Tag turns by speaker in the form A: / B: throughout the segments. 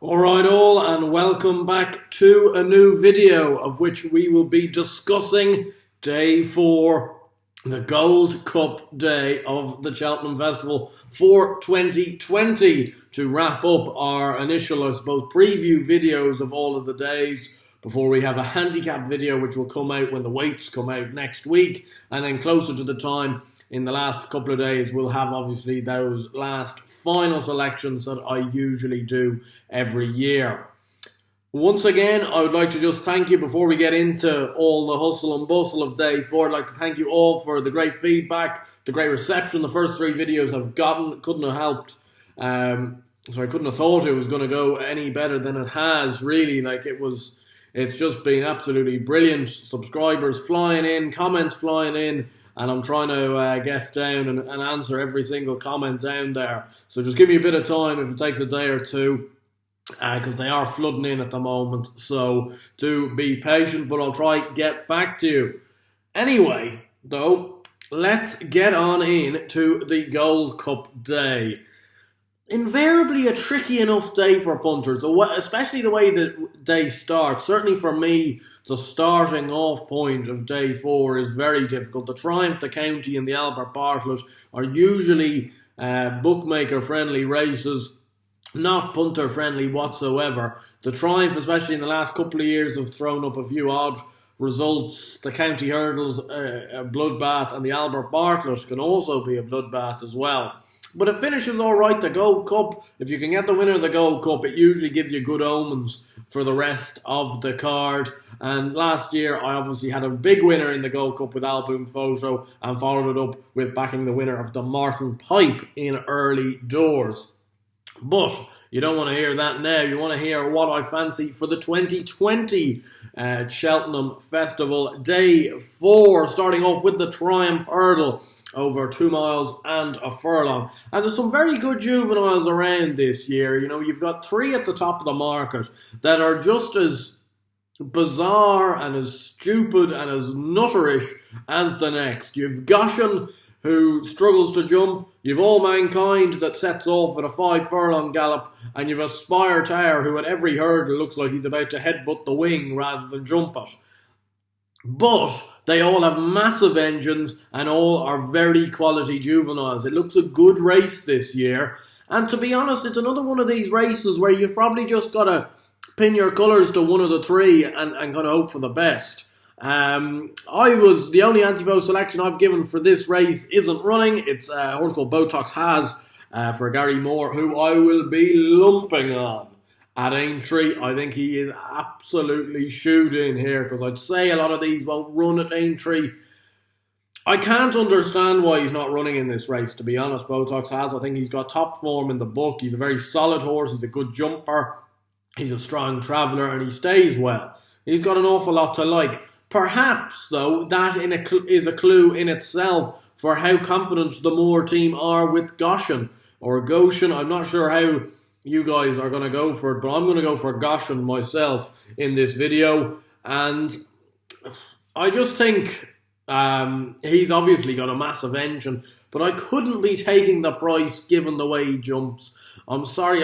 A: Alright all, and welcome back to a new video of which we will be discussing day 4, the Gold Cup day of the Cheltenham Festival for 2020, to wrap up our initial, preview videos of all of the days before we have a handicap video which will come out when the weights come out next week, and then closer to the time in the last couple of days we'll have obviously those last final selections that I usually do every year. Once again, I would like to just thank you before we get into all the hustle and bustle of day 4. I'd like to thank you all for the great feedback, the great reception the first 3 videos have gotten. Couldn't have helped. I couldn't have thought it was going to go any better than it has. Really, it's just been absolutely brilliant. Subscribers flying in, comments flying in. And I'm trying to get down and answer every single comment down there. So just give me a bit of time if it takes a day or two, because they are flooding in at the moment. So do be patient, but I'll try get back to you. Anyway, though, let's get on in to the Gold Cup day. Invariably a tricky enough day for punters, especially the way the day starts. Certainly for me, the starting off point of day 4 is very difficult. The Triumph, the County and the Albert Bartlett are usually bookmaker-friendly races, not punter-friendly whatsoever. The Triumph, especially in the last couple of years, have thrown up a few odd results. The County Hurdles, a bloodbath, and the Albert Bartlett can also be a bloodbath as well. But it finishes alright. The Gold Cup, if you can get the winner of the Gold Cup, it usually gives you good omens for the rest of the card. And last year, I obviously had a big winner in the Gold Cup with Album Photo and followed it up with backing the winner of the Martin Pipe in early doors. But you don't want to hear that now. You want to hear what I fancy for the 2020 Cheltenham Festival Day 4, starting off with the Triumph Hurdle over 2 miles and a furlong. And there's some very good juveniles around this year. You know, you've got 3 at the top of the market that are just as bizarre and as stupid and as nutterish as the next. You've Goshen, who struggles to jump. You've All Mankind that sets off at a 5 furlong gallop. And you've Aspire Tower, who at every hurdle looks like he's about to headbutt the wing rather than jump it. But they all have massive engines and all are very quality juveniles. It looks a good race this year. And to be honest, it's another one of these races where you've probably just got to pin your colours to one of the 3 and kind of hope for the best. The only anti-post selection I've given for this race isn't running. It's a horse called Botox Has for Gary Moore, who I will be lumping on at Aintree. I think he is absolutely shoed in here, because I'd say a lot of these won't run at Aintree. I can't understand why he's not running in this race, to be honest. Botox Has, I think he's got top form in the book. He's a very solid horse. He's a good jumper. He's a strong traveller and he stays well. He's got an awful lot to like. Perhaps, though, that is a clue in itself for how confident the Moore team are with Goshen, or Goshen. I'm not sure how you guys are going to go for it, but I'm going to go for Goshen myself in this video. And I just think he's obviously got a massive engine, but I couldn't be taking the price given the way he jumps. I'm sorry,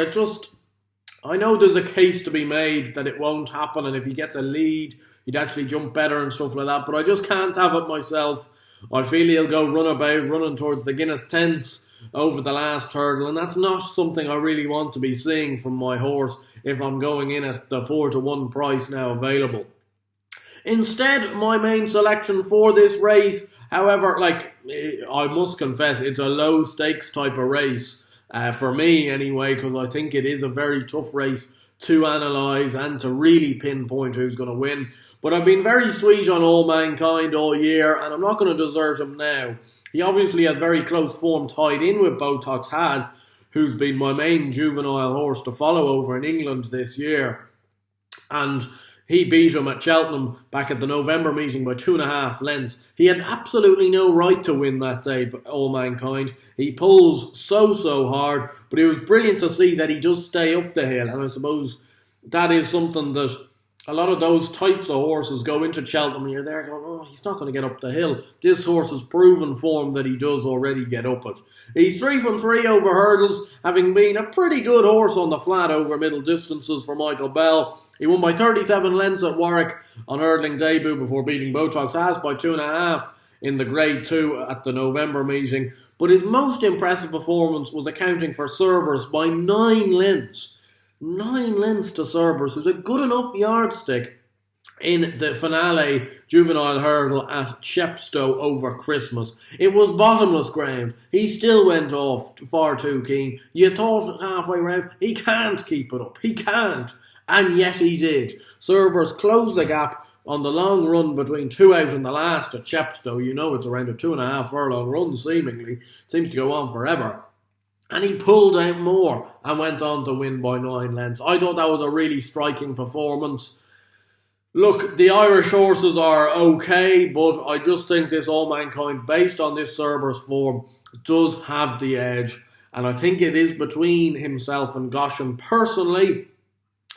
A: I know there's a case to be made that it won't happen, and if he gets a lead, he'd actually jump better and stuff like that, but I just can't have it myself. I feel he'll go runabout, running towards the Guinness Tents over the last hurdle, and that's not something I really want to be seeing from my horse if I'm going in at the 4-1 price now available. Instead, my main selection for this race, however, I must confess, it's a low stakes type of race, for me anyway, because I think it is a very tough race to analyse and to really pinpoint who's going to win. But I've been very sweet on All Mankind all year, and I'm not going to desert him now. He obviously has very close form tied in with Botox Has, who's been my main juvenile horse to follow over in England this year. And he beat him at Cheltenham back at the November meeting by 2.5 lengths. He had absolutely no right to win that day, All Mankind. He pulls so hard, but it was brilliant to see that he does stay up the hill. And I suppose that is something that a lot of those types of horses go into Cheltenham and you're there going, oh, he's not going to get up the hill. This horse has proven form that he does already get up it. He's 3 from 3 over hurdles, having been a pretty good horse on the flat over middle distances for Michael Bell. He won by 37 lengths at Warwick on hurdling debut before beating Botox Haas by 2.5 in the Grade 2 at the November meeting. But his most impressive performance was accounting for Cerberus by 9 lengths. 9 lengths to Cerberus, who's a good enough yardstick in the finale juvenile hurdle at Chepstow over Christmas. It was bottomless ground. He still went off far too keen. You thought halfway round, he can't keep it up. He can't. And yet he did. Cerberus closed the gap on the long run between 2 out and the last at Chepstow. You know it's around a 2.5 furlong run, seemingly. Seems to go on forever. And he pulled out more and went on to win by 9 lengths. I thought that was a really striking performance. Look, the Irish horses are okay, but I just think this All Mankind, based on this Cerberus form, does have the edge. And I think it is between himself and Goshen personally,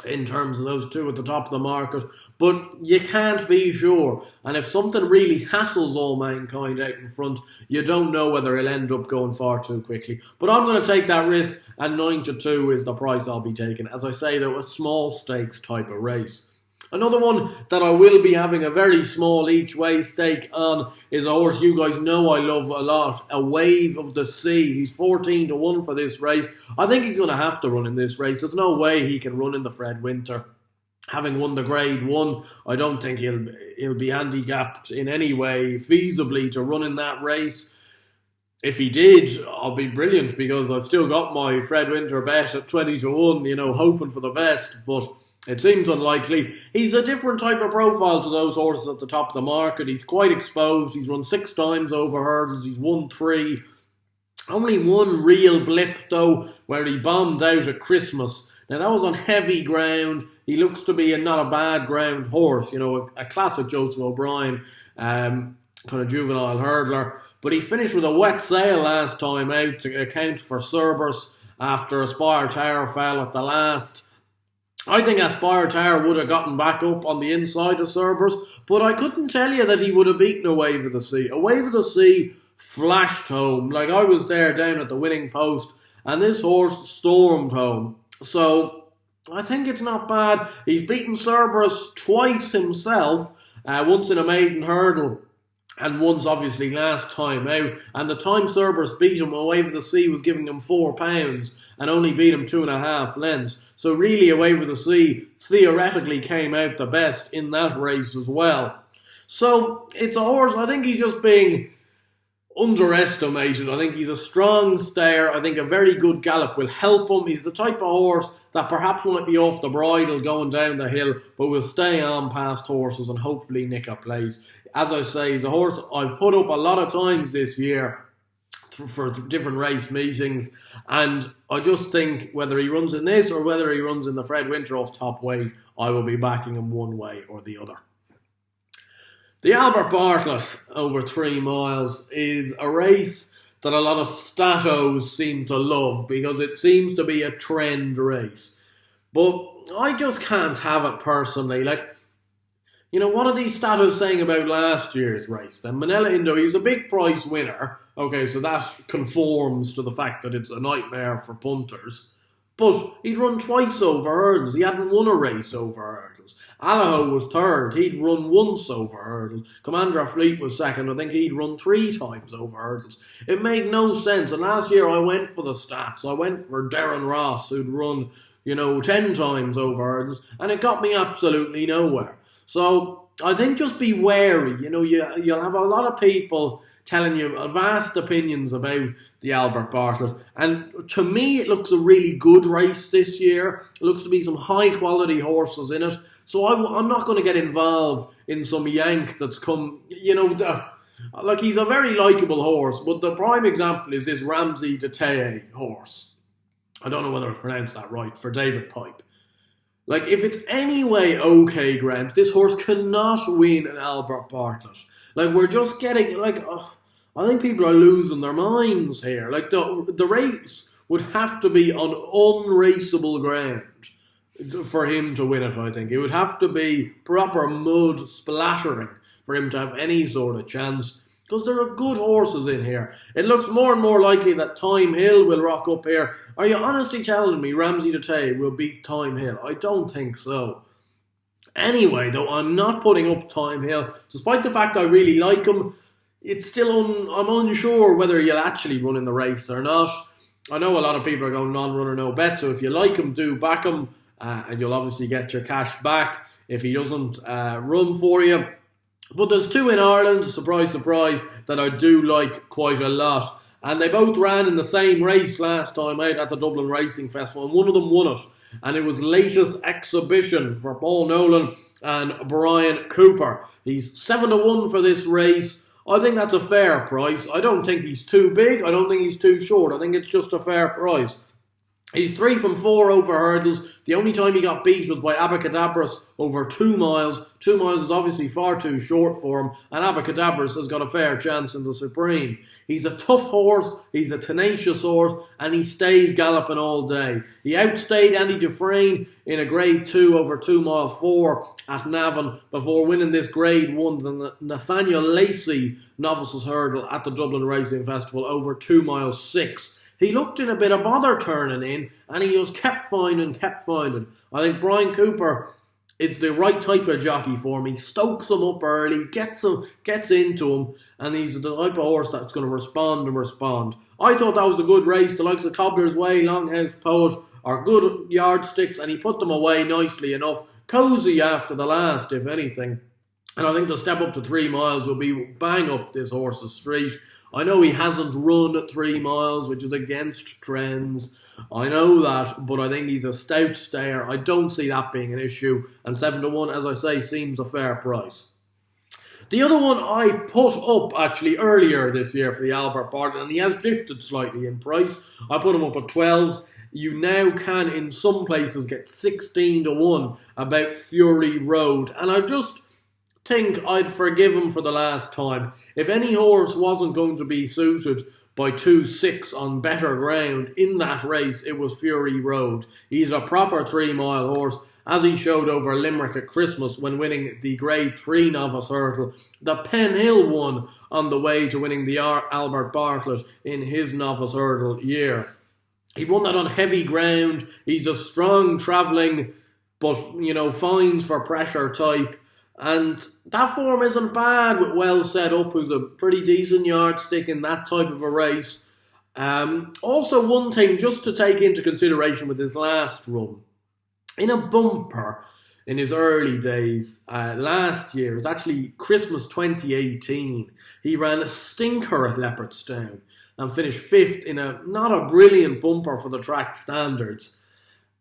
A: in terms of those two at the top of the market, but you can't be sure. And if something really hassles All Mankind out in front, you don't know whether he'll end up going far too quickly. But I'm going to take that risk, and 9-2 is the price I'll be taking. As I say, though, a small stakes type of race. Another one that I will be having a very small each way stake on is a horse you guys know I love a lot, A Wave of the Sea. He's 14-1 for this race. I think he's going to have to run in this race. There's no way he can run in the Fred Winter. Having won the Grade 1, I don't think he'll be handicapped in any way feasibly to run in that race. If he did, I'll be brilliant because I've still got my Fred Winter bet at 20-1, hoping for the best, but it seems unlikely. He's a different type of profile to those horses at the top of the market. He's quite exposed. He's run 6 times over hurdles. He's won 3. Only one real blip, though, where he bombed out at Christmas. Now, that was on heavy ground. He looks to be not a bad ground horse. A classic Joseph O'Brien kind of juvenile hurdler. But he finished with a wet sail last time out to account for Cerberus after Aspire Tower fell at the last. I think Aspire Tower would have gotten back up on the inside of Cerberus, but I couldn't tell you that he would have beaten A Wave of the Sea. A Wave of the Sea flashed home. Like, I was there down at the winning post, and this horse stormed home. So, I think it's not bad. He's beaten Cerberus twice himself, once in a maiden hurdle, and once obviously last time out. And the time Cerberus beat him, A Wave of the Sea was giving him £4 and only beat him 2.5 lengths. So really, A Wave of the Sea theoretically came out the best in that race as well. So it's a horse, I think he's just being underestimated. I think he's a strong stayer. I think a very good gallop will help him. He's the type of horse that perhaps won't be off the bridle going down the hill, but will stay on past horses and hopefully nick a place. As I say, he's a horse I've put up a lot of times this year for different race meetings, and I just think whether he runs in this or whether he runs in the Fred Winter off top weight, I will be backing him one way or the other. The Albert Bartlett over 3 miles is a race that a lot of statos seem to love because it seems to be a trend race. But I just can't have it personally. What are these statos saying about last year's race? Then Manila Indo, he's a big price winner. Okay, so that conforms to the fact that it's a nightmare for punters. But he'd run twice over hurdles. He hadn't won a race over hurdles. Allaho was 3rd. He'd run once over hurdles. Commander Fleet was 2nd. I think he'd run 3 times over hurdles. It made no sense. And last year I went for the stats. I went for Darren Ross, who'd run, 10 times over hurdles. And it got me absolutely nowhere. So I think just be wary. You'll have a lot of people telling you vast opinions about the Albert Bartlett. And to me, it looks a really good race this year. It looks to be some high-quality horses in it. So I'm not going to get involved in some yank that's come, he's a very likeable horse. But the prime example is this Ramsey Deteye horse. I don't know whether I've pronounced that right, for David Pipe. If it's any way okay, Grant, this horse cannot win an Albert Bartlett. We're just getting, I think people are losing their minds here. The race would have to be on unraceable ground. for him to win it, I think. It would have to be proper mud splattering for him to have any sort of chance, because there are good horses in here. It looks more and more likely that Time Hill will rock up here. Are you honestly telling me Ramsey Tatay will beat Time Hill? I don't think so. Anyway, though, I'm not putting up Time Hill. Despite the fact I really like him, it's still I'm unsure whether he'll actually run in the race or not. I know a lot of people are going non-runner, no bet, so if you like him, do back him, and you'll obviously get your cash back if he doesn't run for you. But there's two in Ireland, surprise, surprise, that I do like quite a lot. And they both ran in the same race last time out at the Dublin Racing Festival, and one of them won it. And it was Latest Exhibition for Paul Nolan and Brian Cooper. He's 7-1 for this race. I think that's a fair price. I don't think he's too big. I don't think he's too short. I think it's just a fair price. He's 3 from 4 over hurdles. The only time he got beat was by Abacadabras over 2 miles. 2 miles is obviously far too short for him, and Abacadabras has got a fair chance in the Supreme. He's a tough horse, he's a tenacious horse, and he stays galloping all day. He outstayed Andy Dufresne in a Grade 2 over 2 mile 4 at Navan before winning this Grade 1, the Nathaniel Lacey Novices Hurdle at the Dublin Racing Festival over 2 miles 6. He looked in a bit of bother turning in, and he just kept finding. I think Brian Cooper is the right type of jockey for him. He stokes him up early, gets into him, and he's the type of horse that's going to respond. I thought that was a good race. The likes of Cobbler's Way, Longhouse Poet are good yardsticks, and he put them away nicely enough. Cosy after the last, if anything. And I think the step up to 3 miles will be bang up this horse's street. I know he hasn't run at 3 miles, which is against trends. I know that, but I think he's a stout stayer. I don't see that being an issue. And 7-1, as I say, seems a fair price. The other one I put up actually earlier this year for the Albert Bartlett, and he has drifted slightly in price. I put him up at 12s. You now can, in some places, get 16-1 about Fury Road. And I just think I'd forgive him for the last time. If any horse wasn't going to be suited by 2-6 on better ground in that race, it was Fury Road. He's a proper 3-mile horse, as he showed over Limerick at Christmas when winning the Grade 3 Novice Hurdle. The Penhill won on the way to winning the Albert Bartlett in his Novice Hurdle year. He won that on heavy ground. He's a strong travelling, but, fines for pressure type. And that form isn't bad with Well Set Up, who's a pretty decent yardstick in that type of a race. Also, one thing just to take into consideration with his last run. In a bumper in his early days, last year, it was actually Christmas 2018, he ran a stinker at Leopardstown and finished 5th in not a brilliant bumper for the track standards.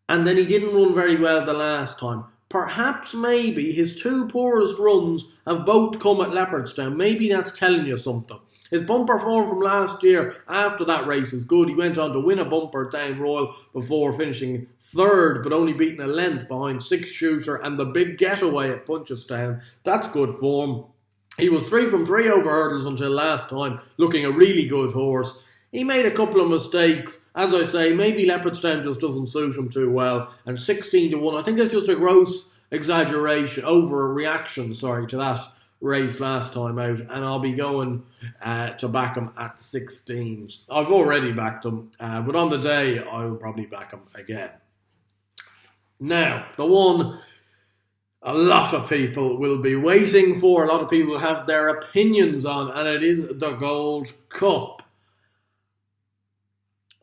A: And then he didn't run very well the last time. Perhaps maybe his 2 poorest runs have both come at Leopardstown. Maybe that's telling you something. His bumper form from last year after that race is good. He went on to win a bumper at Down Royal before finishing 3rd, but only beating a length behind 6 Shooter and the big getaway at Punchestown. That's good form. He was 3 from 3 over hurdles until last time, looking a really good horse. He made a couple of mistakes. As I say, maybe Leopardstown just doesn't suit him too well. And 16-1, I think it's just a gross exaggeration, overreaction, to that race last time out. And I'll be going to back him at 16. I've already backed him, but on the day, I will probably back him again. Now, the one a lot of people will be waiting for, a lot of people have their opinions on, and it is the Gold Cup,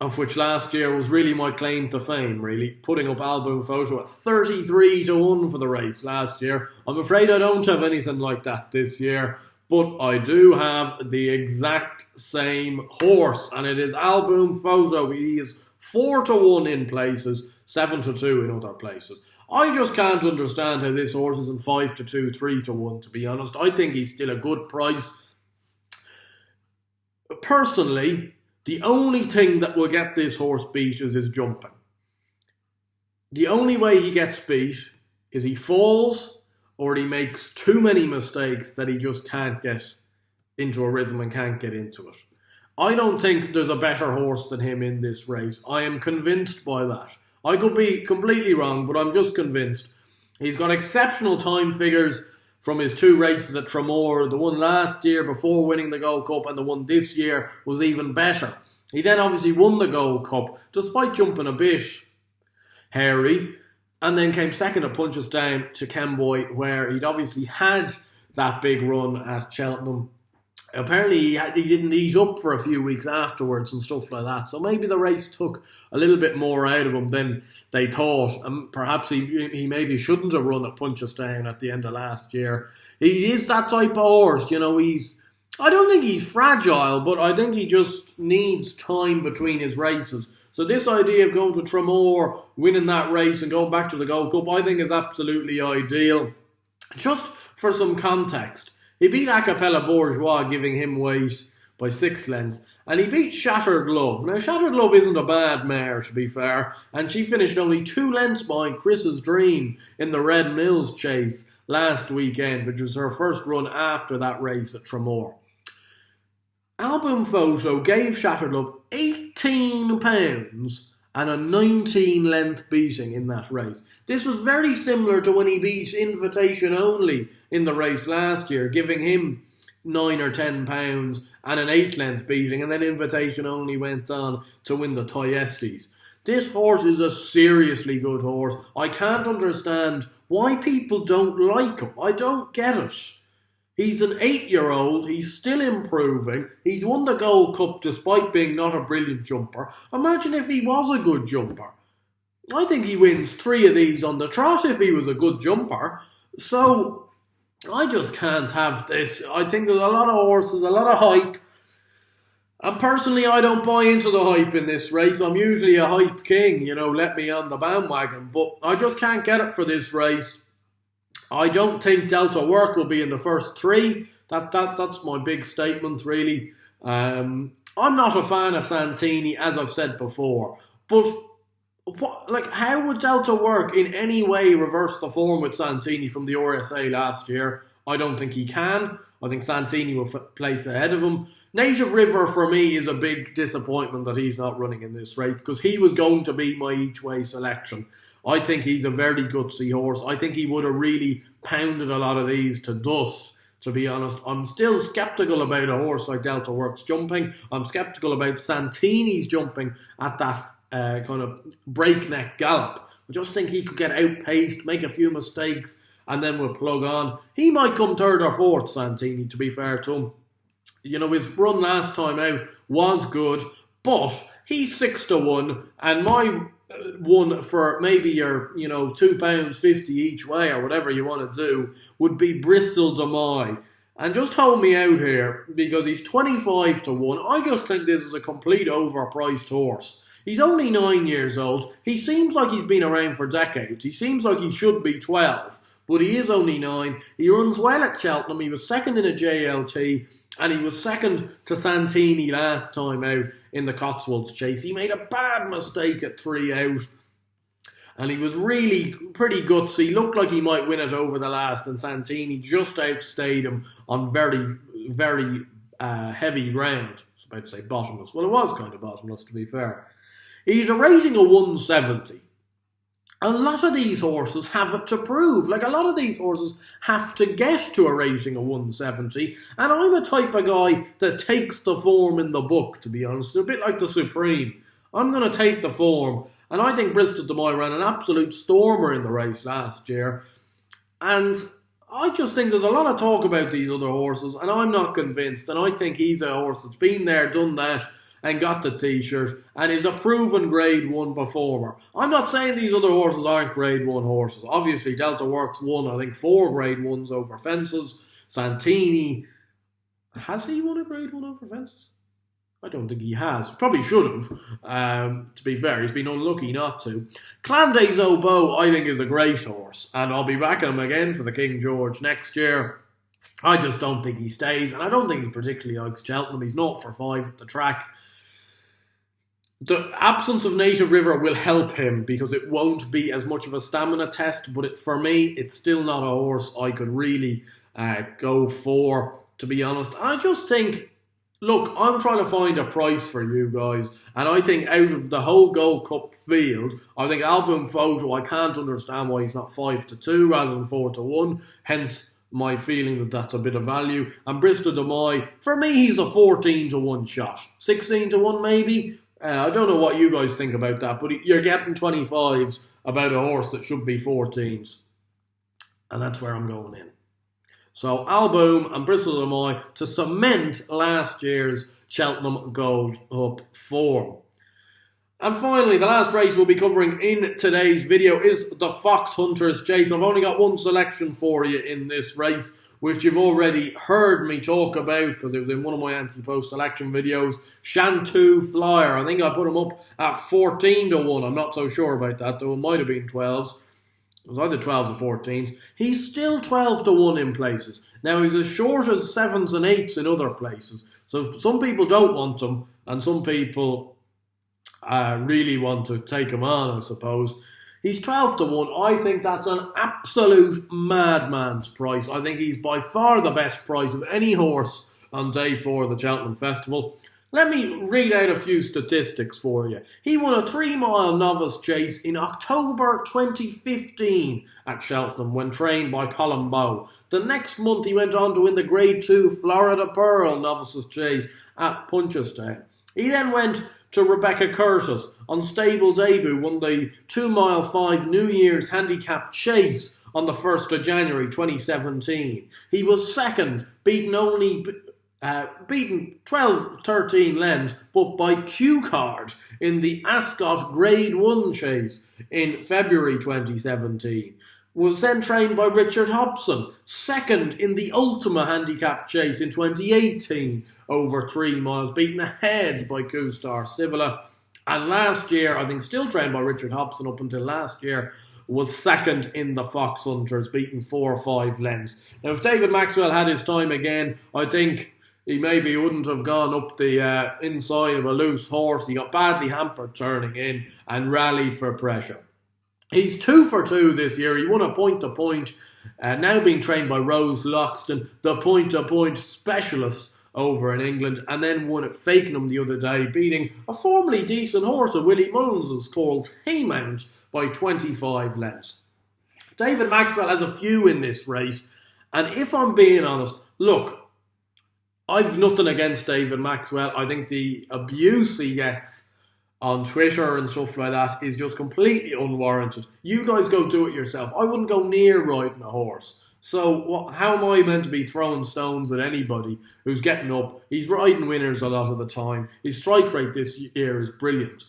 A: of which last year was really my claim to fame, really, putting up album photo at 33-1 for the race last year. I'm afraid I don't have anything like that this year, but I do have the exact same horse, and it is album photo. He is 4-1 in places, 7-2 in other places. I just can't understand how this horse isn't 5-2, 3-1, to be honest. I think he's still a good price. Personally, the only thing that will get this horse beat is his jumping. The only way he gets beat is he falls or he makes too many mistakes that he just can't get into a rhythm and can't get into it. I don't think there's a better horse than him in this race. I am convinced by that. I could be completely wrong, but I'm just convinced. He's got exceptional time figures from his 2 races at Tramore. The one last year before winning the Gold Cup and the one this year was even better. He then obviously won the Gold Cup, despite jumping a bit hairy, and then came second at Punchestown to Kemboy, where he'd obviously had that big run at Cheltenham. Apparently he didn't eat up for a few weeks afterwards and stuff like that. So maybe the race took a little bit more out of him than they thought. And perhaps he maybe shouldn't have run at Punchestown at the end of last year. He is that type of horse, I don't think he's fragile, but I think he just needs time between his races. So this idea of going to Tramore, winning that race and going back to the Gold Cup, I think is absolutely ideal. Just for some context, he beat Acapella Bourgeois, giving him weight by 6 lengths. And he beat Shattered Love. Now, Shattered Love isn't a bad mare, to be fair. And she finished only 2 lengths behind Chris's Dream in the Red Mills Chase last weekend, which was her first run after that race at Tramore. Album Photo gave Shattered Love £18 and a 19-length beating in that race. This was very similar to when he beat Invitation Only in the race last year, giving him £9 or £10 and an 8-length beating, and then Invitation Only went on to win the Thyestes. This horse is a seriously good horse. I can't understand why people don't like him. I don't get it. He's an 8-year-old, he's still improving, he's won the Gold Cup despite being not a brilliant jumper. Imagine if he was a good jumper. I think he wins 3 of these on the trot if he was a good jumper. So, I just can't have this. I think there's a lot of horses, a lot of hype. And personally, I don't buy into the hype in this race. I'm usually a hype king, let me on the bandwagon. But I just can't get it for this race. I don't think Delta Work will be in the first 3. That's my big statement, really. I'm not a fan of Santini, as I've said before. But how would Delta Work in any way reverse the form with Santini from the RSA last year? I don't think he can. I think Santini will place ahead of him. Native River, for me, is a big disappointment that he's not running in this race, because he was going to be my each-way selection. I think he's a very gutsy horse. I think he would have really pounded a lot of these to dust, to be honest. I'm still sceptical about a horse like Delta Works jumping. I'm sceptical about Santini's jumping at that kind of breakneck gallop. I just think he could get outpaced, make a few mistakes, and then we'll plug on. He might come 3rd or 4th, Santini, to be fair to him. His run last time out was good, but he's 6-1, and my one for maybe your, £2.50 each way or whatever you want to do would be Bristol Demai. And just hold me out here, because he's 25-1. I just think this is a complete overpriced horse. He's only 9 years old. He seems like he's been around for decades. He seems like he should be 12, but he is only 9. He runs well at Cheltenham. He was second in a JLT, and he was second to Santini last time out in the Cotswolds Chase. He made a bad mistake at 3 out, and he was really pretty gutsy. He looked like he might win it over the last, and Santini just outstayed him on very, very heavy ground. I was about to say bottomless. Well, it was kind of bottomless, to be fair. He's a rating of 170. A lot of these horses have it to prove. A lot of these horses have to get to a rating of 170. And I'm a type of guy that takes the form in the book, to be honest. A bit like the Supreme. I'm going to take the form. And I think Bristol Demai ran an absolute stormer in the race last year. And I just think there's a lot of talk about these other horses, and I'm not convinced. And I think he's a horse that's been there, done that, and got the t-shirt, and is a proven Grade 1 performer. I'm not saying these other horses aren't Grade 1 horses. Obviously, Delta Works won, I think, 4 Grade 1s over fences. Santini, has he won a Grade 1 over fences? I don't think he has. Probably should have, to be fair. He's been unlucky not to. Clan des Obeaux, I think, is a great horse, and I'll be backing him again for the King George next year. I just don't think he stays, and I don't think he particularly likes Cheltenham. He's 0 for 5 at the track. The absence of Native River will help him, because it won't be as much of a stamina test, but for me, it's still not a horse I could really go for, to be honest. I just think, look, I'm trying to find a price for you guys, and I think out of the whole Gold Cup field, I think Album Photo, I can't understand why he's not 5-2 rather than 4-1, hence my feeling that that's a bit of value. And Bristol de Mai, for me, he's a 14-1 shot. 16-1 maybe? I don't know what you guys think about that, but you're getting 25s about a horse that should be 14s. And that's where I'm going in. So Album and Bristol de Mai to cement last year's Cheltenham Gold Cup form. And finally, the last race we'll be covering in today's video is the Foxhunters Chase. I've only got one selection for you in this race, which you've already heard me talk about because it was in one of my anti-post selection videos. Cheltenham Flyer. I think I put him up at 14-1. I'm not so sure about that, though. It might have been 12s. It was either 12s or 14s. He's still 12-1 in places. Now, he's as short as 7s and 8s in other places. So some people don't want him, and some people really want to take him on, I suppose. He's 12-1. I think that's an absolute madman's price. I think he's by far the best price of any horse on day 4 of the Cheltenham Festival. Let me read out a few statistics for you. He won a 3-mile novice chase in October 2015 at Cheltenham when trained by Colin Bowe. The next month he went on to win the Grade 2 Florida Pearl novices chase at Punchestown. He then went to Rebecca Curtis on stable debut, won the 2-mile 5 New Year's Handicap Chase on the 1st of January 2017. He was second, beaten 12-13 lengths, but by Q Card in the Ascot Grade 1 Chase in February 2017. Was then trained by Richard Hobson, second in the Ultima Handicap Chase in 2018, over 3 miles, beaten ahead by Q-Star Civola. And last year, I think still trained by Richard Hobson up until last year, was second in the Foxhunters, beaten 4 or 5 lengths. Now, if David Maxwell had his time again, I think he maybe wouldn't have gone up the inside of a loose horse. He got badly hampered turning in and rallied for pressure. He's 2 for 2 this year. He won a point-to-point, now being trained by Rose Loxton, the point-to-point specialist over in England, and then won at Fakenham the other day, beating a formerly decent horse of Willie Mullins called Haymount by 25 lengths. David Maxwell has a few in this race, and if I'm being honest, look, I've nothing against David Maxwell. I think the abuse he gets on Twitter and stuff like that is just completely unwarranted. You guys go do it yourself. I wouldn't go near riding a horse. So how am I meant to be throwing stones at anybody who's getting up? He's riding winners a lot of the time. His strike rate this year is brilliant.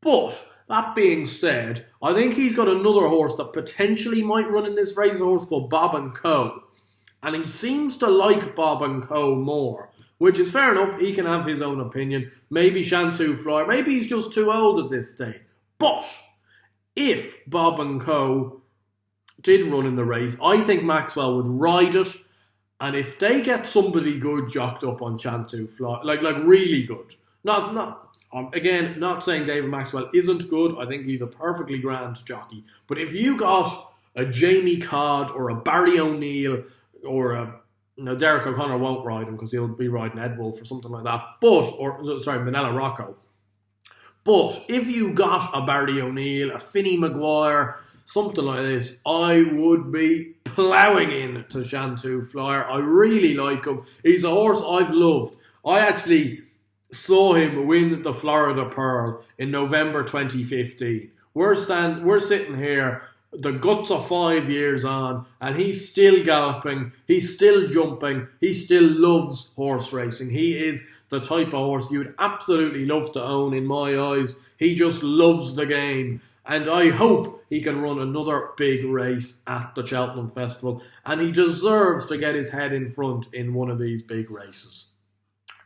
A: But that being said, I think he's got another horse that potentially might run in this race, a horse called Bob & Co. And he seems to like Bob & Co more, which is fair enough. He can have his own opinion. Maybe Cheltenham Flyer. Maybe he's just too old at this stage. But if Bob & Co did run in the race, I think Maxwell would ride it. And if they get somebody good jocked up on Cheltenham Flyer, like really good, again, not saying David Maxwell isn't good. I think he's a perfectly grand jockey. But if you got a Jamie Codd or a Barry O'Neill or Derek O'Connor won't ride him because he'll be riding Ed Wolf or something like that. Manella Rocco. But if you got a Barry O'Neill, a Finney Maguire, something like this, I would be ploughing in to Cheltenham Flyer. I really like him. He's a horse I've loved. I actually saw him win the Florida Pearl in November 2015. We're sitting here, the guts of 5 years on, and he's still galloping, he's still jumping, he still loves horse racing. He is the type of horse you'd absolutely love to own in my eyes. He just loves the game, and I hope he can run another big race at the Cheltenham Festival, and he deserves to get his head in front in one of these big races.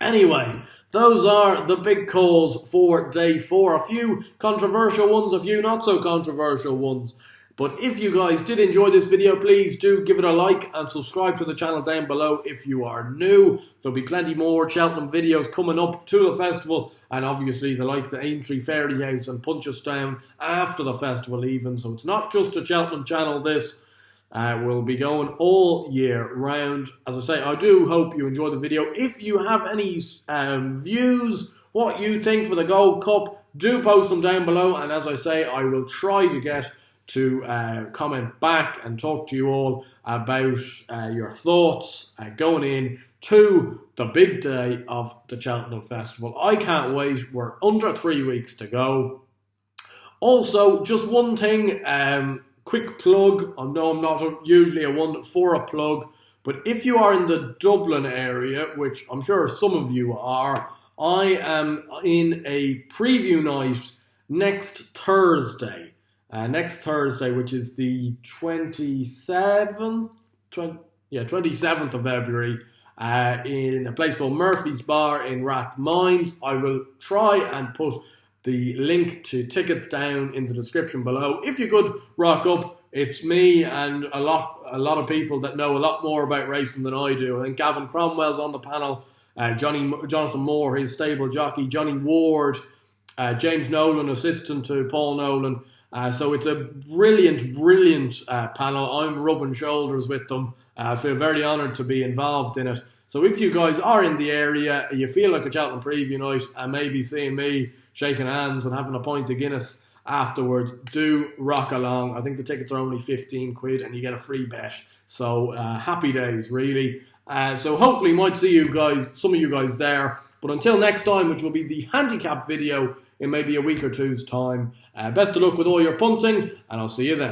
A: Anyway, those are the big calls for day 4. A few controversial ones, a few not so controversial ones. But if you guys did enjoy this video, please do give it a like and subscribe to the channel down below if you are new. There'll be plenty more Cheltenham videos coming up to the festival, and obviously the likes of Aintree, Fairyhouse and Punchestown after the festival even. So it's not just a Cheltenham channel this. will be going all year round. As I say, I do hope you enjoy the video. If you have any views, what you think for the Gold Cup, do post them down below. And as I say, I will try to get to comment back and talk to you all about your thoughts going in to the big day of the Cheltenham Festival. I can't wait. We're under 3 weeks to go. Also, just one thing, quick plug. I know I'm not usually a one for a plug, but if you are in the Dublin area, which I'm sure some of you are, I am in a preview night next Thursday. Which is the 27th of February, in a place called Murphy's Bar in Rathmines. I will try and put the link to tickets down in the description below. If you could rock up, it's me and a lot of people that know a lot more about racing than I do. I think Gavin Cromwell's on the panel, Jonathan Moore, his stable jockey, Johnny Ward, James Nolan, assistant to Paul Nolan. So it's a brilliant panel. I'm rubbing shoulders with them. I feel very honoured to be involved in it. So if you guys are in the area, you feel like a Cheltenham preview night, and maybe seeing me shaking hands and having a pint of Guinness afterwards, do rock along. I think the tickets are only 15 quid and you get a free bet. So happy days, really. So hopefully might see you guys, some of you guys there. But until next time, which will be the handicap video in maybe a week or two's time, best of luck with all your punting, and I'll see you then.